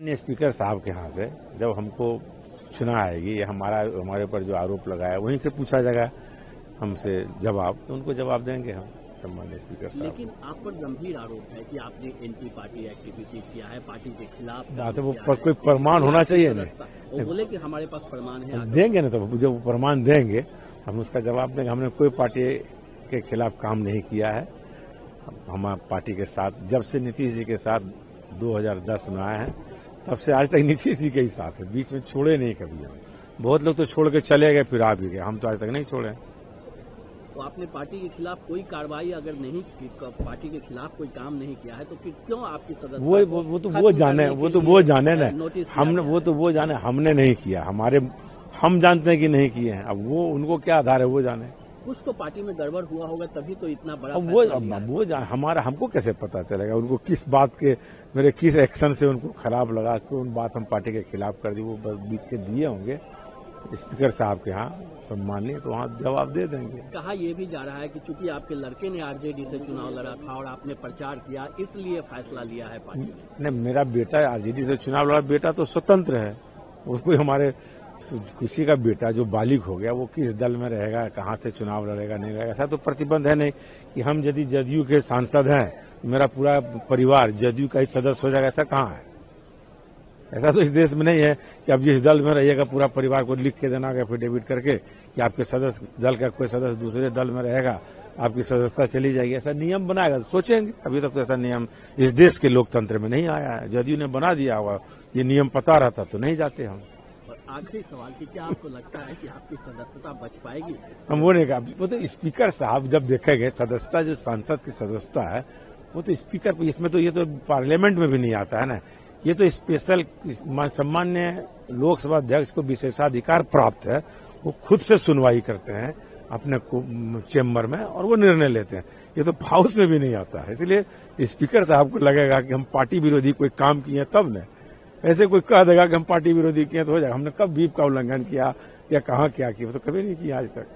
Speaker साहब के यहाँ से जब हमको चुना आएगी या हमारे ऊपर जो आरोप लगाया वहीं से पूछा जाएगा हमसे जवाब, तो उनको जवाब देंगे हम सम्मान्य स्पीकर साहब। लेकिन आप पर गंभीर आरोप है कि आपने एंटी पार्टी एक्टिविटीज किया है, पार्टी के खिलाफ बात है, वो कोई प्रमाण होना चाहिए ना। वो बोले कि हमारे पास प्रमाण है, देंगे ना, तो जब प्रमाण देंगे हम उसका जवाब देंगे। हमने कोई पार्टी के खिलाफ काम नहीं किया है। हम पार्टी के साथ जब से नीतीश जी के साथ 2010 में आए हैं तब से आज तक नीतीश जी के ही साथ है, बीच में छोड़े नहीं कभी हम। बहुत लोग तो छोड़ के चले गए फिर आ भी गए, हम तो आज तक नहीं छोड़े। तो आपने पार्टी के खिलाफ कोई कार्रवाई अगर नहीं की, पार्टी के खिलाफ कोई काम नहीं किया है, तो फिर क्यों आपकी सदस्यता वो जाने ना, हमने वो जाने, हमने नहीं किया। हम जानते हैं कि नहीं किए हैं, अब वो उनको क्या आधार है वो जाने। कुछ तो पार्टी में गड़बड़ हुआ होगा तभी तो इतना बड़ा हमको कैसे पता चलेगा उनको किस बात के, मेरे किस एक्शन से उनको खराब लगा, कौन बात हम पार्टी के खिलाफ कर दी, वो बीत के दिए होंगे स्पीकर साहब के यहाँ सम्मानीय, तो वहाँ जवाब दे देंगे। कहा यह भी जा रहा है कि चूंकि आपके लड़के ने आरजेडी से चुनाव लड़ा था और आपने प्रचार किया, इसलिए फैसला लिया है पार्टी ने। नहीं, मेरा बेटा आरजेडी से चुनाव लड़ा, बेटा तो स्वतंत्र है, वो कोई हमारे किसी का बेटा जो बालिग हो गया वो किस दल में रहेगा, कहाँ से चुनाव लड़ेगा नहीं लड़ेगा, ऐसा तो प्रतिबंध है नहीं कि हम यदि जदयू के सांसद हैं मेरा पूरा परिवार जदयू का ही सदस्य हो जाएगा, ऐसा कहाँ है। ऐसा तो इस देश में नहीं है कि अब जिस दल में रहिएगा पूरा परिवार को लिख के देना एफिडेविट करके कि आपके सदस्य दल का कोई सदस्य दूसरे दल में रहेगा, आपकी सदस्यता चली जाएगी, ऐसा नियम बनाएगा तो सोचेंगे। अभी तक तो ऐसा नियम इस देश के लोकतंत्र में नहीं आया है, जदयू ने बना दिया हुआ, ये नियम पता रहता तो नहीं जाते हम। आखिरी सवाल कि क्या आपको लगता है कि आपकी सदस्यता बच पाएगी? हम वो नहीं कहा, वो तो स्पीकर साहब जब देखेंगे सदस्यता, जो सांसद की सदस्यता है वो तो स्पीकर, इसमें तो ये तो पार्लियामेंट में भी नहीं आता है ना, ये तो स्पेशल सम्मान्य लोकसभा अध्यक्ष को विशेषाधिकार प्राप्त है, वो खुद से सुनवाई करते हैं अपने चेम्बर में और वो निर्णय लेते हैं, ये तो हाउस में भी नहीं आता है। इसलिए स्पीकर साहब को लगेगा कि हम पार्टी विरोधी कोई काम किए तब न, ऐसे कोई कह देगा कि हम पार्टी विरोधी किए तो हो जाएगा। हमने कब व्हीप का उल्लंघन किया या कहाँ क्या किया, तो कभी नहीं किया आज तक।